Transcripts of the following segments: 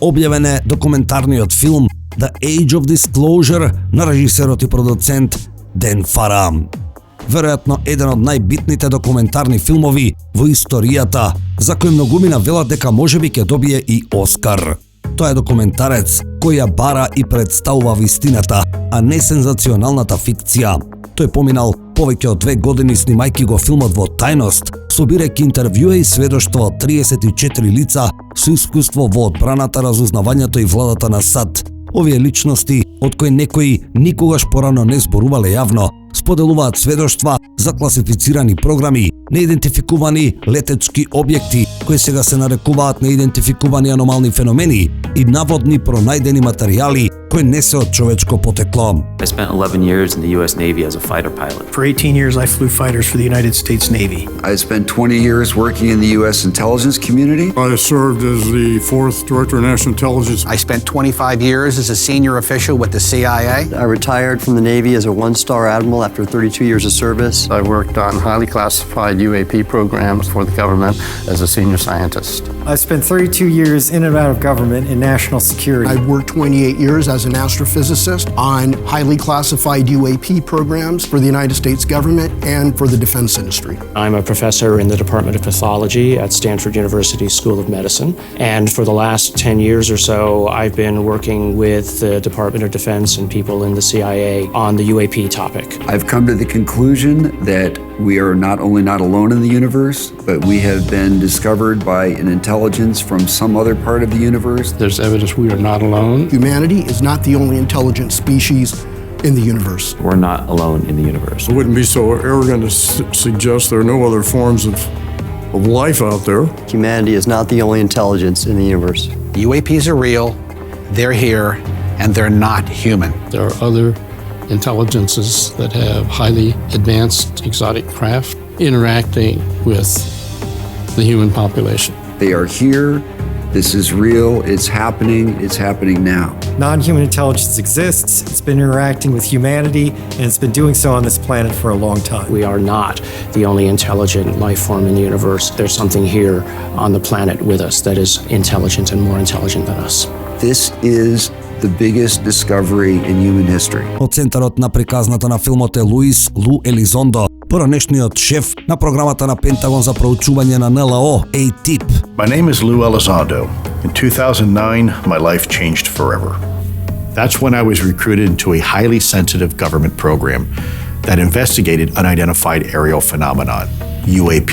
објавен е документарниот филм The Age of Disclosure на режисерот и продуцент Ден Фара. Веројатно еден од најбитните документарни филмови во историјата, за кој многумина велат дека можеби ќе добие и Оскар. Тоа е документарец кој ја бара и представува вистината, а не сензационалната фикција. Тој поминал повеќе од 2 години снимајќи го филмот во тајност, собирајќи интервјуи и сведоштва од 34 лица со искуство во одбраната, разузнавањето и владата на САД. Овие личности, од кои некои никогаш порано не зборувале јавно, споделуваат сведоштва за класифицирани програми, неидентификувани летечки објекти, кои сега се нарекуваат неидентификувани аномални феномени и наводни пронајдени материјали кои не се од човечко потекло. I spent 11 years in the US Navy as a fighter pilot. For 18 years I flew fighters for the United States Navy. I spent 20 years working in the US intelligence community. I served as the 4th Director of National Intelligence. I spent 25 years as a senior official with the CIA. I retired from the Navy as a 1-star admiral after 32 years of service. I worked on highly classified UAP programs for the government as a senior scientist. I spent 32 years in and out of government in national security. I worked 28 years as an astrophysicist on highly classified UAP programs for the United States government and for the defense industry. I'm a professor in the Department of Pathology at Stanford University School of Medicine. And for the last 10 years or so, I've been working with the Department of Defense and people in the CIA on the UAP topic. I've come to the conclusion that we are not only not alone in the universe, but we have been discovered by an intelligence from some other part of the universe. There's evidence we are not alone. Humanity is not the only intelligent species in the universe. We're not alone in the universe. I wouldn't be so arrogant to suggest there are no other forms of life out there. Humanity is not the only intelligence in the universe. UAPs are real, they're here, and they're not human. There are other intelligences that have highly advanced exotic craft interacting with the human population. They are here. This is real. It's happening now. Non-human intelligence exists, it's been interacting with humanity, and it's been doing so on this planet for a long time. We are not the only intelligent life form in the universe. There's something here on the planet with us that is intelligent and more intelligent than us. This is the biggest discovery in human history. Од центарот на приказната на филмот е Луис Лу Елизондо, поранешниот шеф на програмата на Пентагон за проучување на НЛО, ATIP. My name is Lou Elizondo. In 2009, my life changed forever. That's when I was recruited into a highly sensitive government program that investigated unidentified aerial phenomenon, UAP,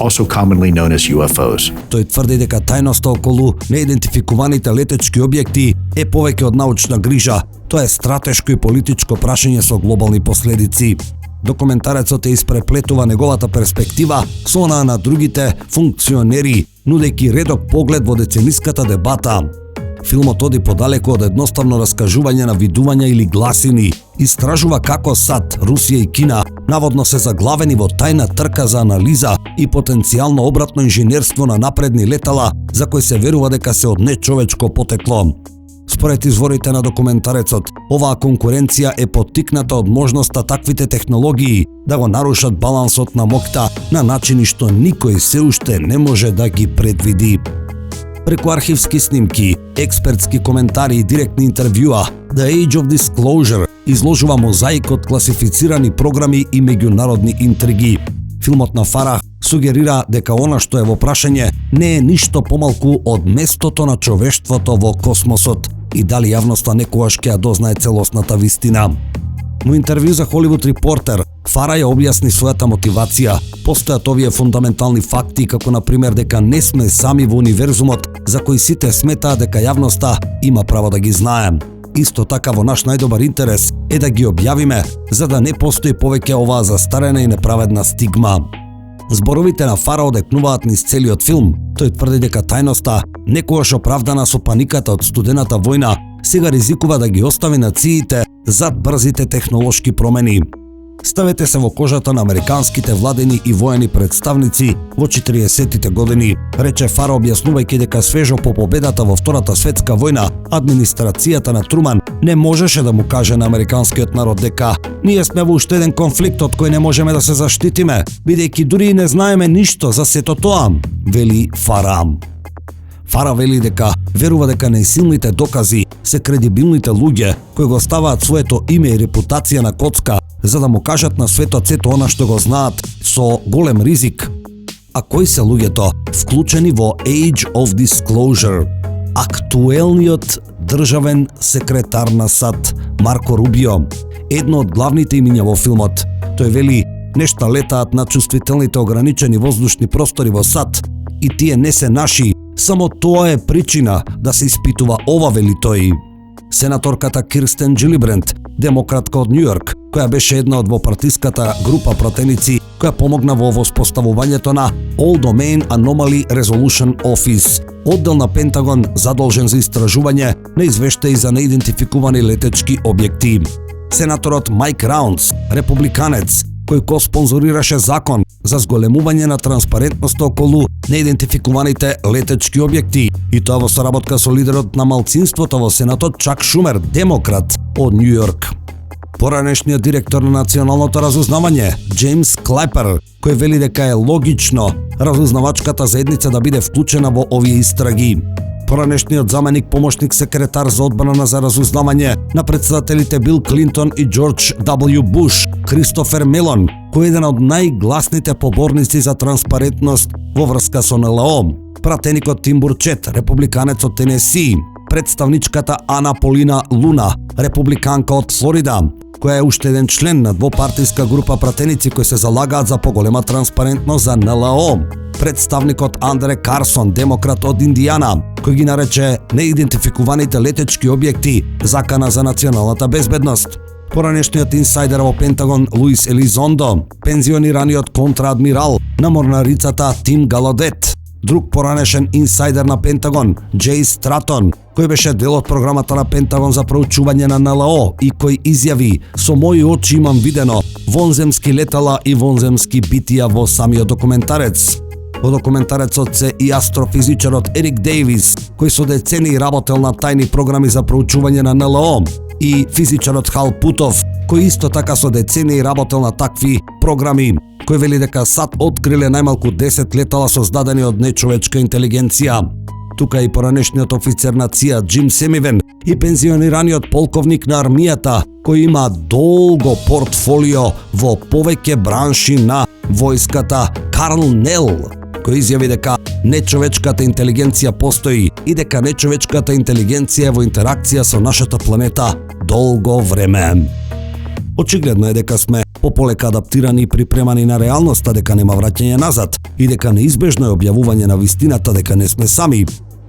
also commonly known as UFOs. Тој тврди дека тајноста околу неидентификуваните летечки објекти е повеќе од научна грижа. Тоа е стратешко и политичко прашање со глобални последици. Документарецот е испреплетува неговата перспектива со онаа на другите функционери, нудејќи редок поглед во децениската дебата. Филмот оди подалеку од едноставно раскажување на видувања или гласини, истражува како САД, Русија и Кина наводно се заглавени во тајна трка за анализа и потенцијално обратно инженерство на напредни летала за кои се верува дека се од нечовечко потекло. Според изворите на документарецот, оваа конкуренција е поттикната од можноста таквите технологии да го нарушат балансот на моќта на начини што никој се уште не може да ги предвиди. Преку архивски снимки, експертски коментари и директни интервјуа, The Age of Disclosure изложува мозаик од класифицирани програми и меѓународни интриги. Филмот на Фара сугерира дека она што е во прашање не е ништо помалку од местото на човештвото во космосот и дали јавноста некогаш ќе ја дознае целосната вистина. Во интервју за Hollywood Reporter, Фара ја објасни својата мотивација. Постојат овие фундаментални факти, како на пример дека не сме сами во универзумот, за кои сите сметаат дека јавноста има право да ги знае. Исто така во наш најдобар интерес е да ги објавиме, за да не постои повеќе оваа застарена и неправедна стигма. Зборовите на Фара одекнуваат низ целиот филм. Тој тврди дека тајноста, некогаш оправдана со паниката од студената војна, сега ризикува да ги остави нациите зад брзите технолошки промени. Ставете се во кожата на американските владени и воени представници во 40-тите години, рече Фара објаснувајќи дека свежо по победата во Втората светска војна, администрацијата на Труман не можеше да му каже на американскиот народ дека ние сме во уште еден конфликт од кој не можеме да се заштитиме, бидејќи дури и не знаеме ништо за сето тоа, вели Фара. Фара вели дека верува дека најсилните докази се кредибилните луѓе кои го ставаат своето име и репутација на коцка за да му кажат на светот сето она што го знаат со голем ризик. А кои се луѓето вклучени во Age of Disclosure? Актуелниот државен секретар на САД Марко Рубио, едно од главните имиња во филмот. Тој вели, нешта летаат на чувствителните ограничени воздушни простори во САД и тие не се наши, само тоа е причина да се испитува ова, вели тој. Сенаторката Кирстен Джилибранд, демократка од Њујорк, која беше една од двопартиската група пратеници која помогна во воспоставувањето на All Domain Anomaly Resolution Office, оддел на Пентагон задолжен за истражување на извештаи за неидентификувани летечки објекти. Сенаторот Майк Раундс, републиканец, кој коспонзорираше закон за зголемување на транспарентноста околу неидентификуваните летечки објекти, и тоа во соработка со лидерот на малцинството во Сенатот Чак Шумер, демократ од Њујорк. Поранешниот директор на Националното разузнавање, Джеймс Клайпер, кој вели дека е логично разузнавачката заедница да биде вклучена во овие истраги. Поранешниот заменик помошник секретар за одбрана за разузнавање на председателите Бил Клинтон и Џорџ W. Буш, Кристофер Мелон, кој е еден од најгласните поборници за транспарентност во врска со НЛО, пратеникот Тим Бурчет, републиканец од Тенеси, представничката Ана Полина Луна, републиканка од Флорида, која е уште еден член на двопартиска група пратеници кои се залагаат за поголема транспарентност за НЛО, представникот Андре Карсон, демократ од Индијана, кој ги нарече неидентификуваните летечки објекти закана за националната безбедност. Поранешниот инсайдер во Пентагон Луис Елизондо, пензионираниот контраадмирал на морнарицата Тим Галадет, друг поранешен инсайдер на Пентагон, Джей Стратон, кој беше дел од програмата на Пентагон за проучување на НЛО и кој изјави: "Со мои очи имам видено вонземски летала и вонземски битија во самиот документарец." Во документарецот се и астрофизичарот Ерик Дейвис, кој со децении работел на тајни програми за проучување на НЛО, и физичарот Хал Путов, кој исто така со децении работел на такви програми, кој вели дека САД откриле најмалку 10 летала создадени од нечовечка интелигенција. Тука и поранешниот офицер на ЦИА Джим Семивен и пензионираниот полковник на армијата, кој има долго портфолио во повеќе бранши на војската, Карл Нел, кој изјави дека нечовечката интелигенција постои и дека нечовечката интелигенција е во интеракција со нашата планета долго време. Очигледно е дека сме пополека адаптирани и припремани на реалноста дека нема враќање назад и дека неизбежно е објавување на вистината дека не сме сами.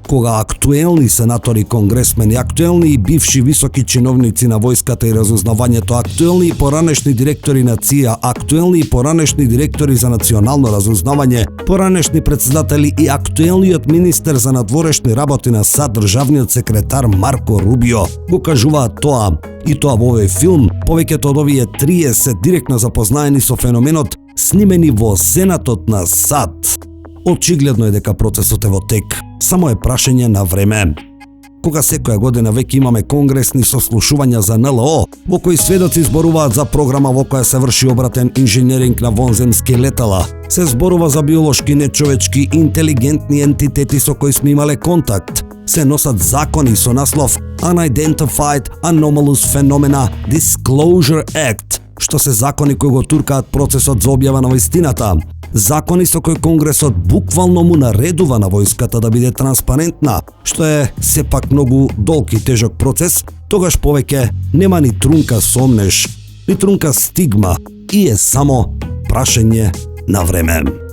Кога актуелни сенатори, конгресмени, актуелни и бивши високи чиновници на војската и разузнавањето, актуелни и поранешни директори на ЦИА, актуелни и поранешни директори за национално разузнавање, поранешни председатели и актуелниот министер за надворешни работи на САД, државниот секретар Марко Рубио, го кажуваат тоа. И тоа во овој филм, повеќето од овие 30 директно запознаени со феноменот, снимени во Сенатот на САД. Очигледно е дека процесот е во тек, само е прашање на време. Кога секоја година веќе имаме конгресни сослушувања за НЛО, во кои сведоци зборуваат за програма во која се врши обратен инженеринг на вонземски летала, се зборува за биолошки, нечовечки, интелигентни ентитети со кои сме имале контакт, се носат закони со наслов Unidentified Anomalous Phenomena Disclosure Act, што се закони кои го туркаат процесот за објава на вистината. Закони со кои Конгресот буквално му наредува на војската да биде транспарентна, што е сепак многу долг и тежок процес, тогаш повеќе нема ни трунка сомнеш, ни трунка стигма и е само прашање на време.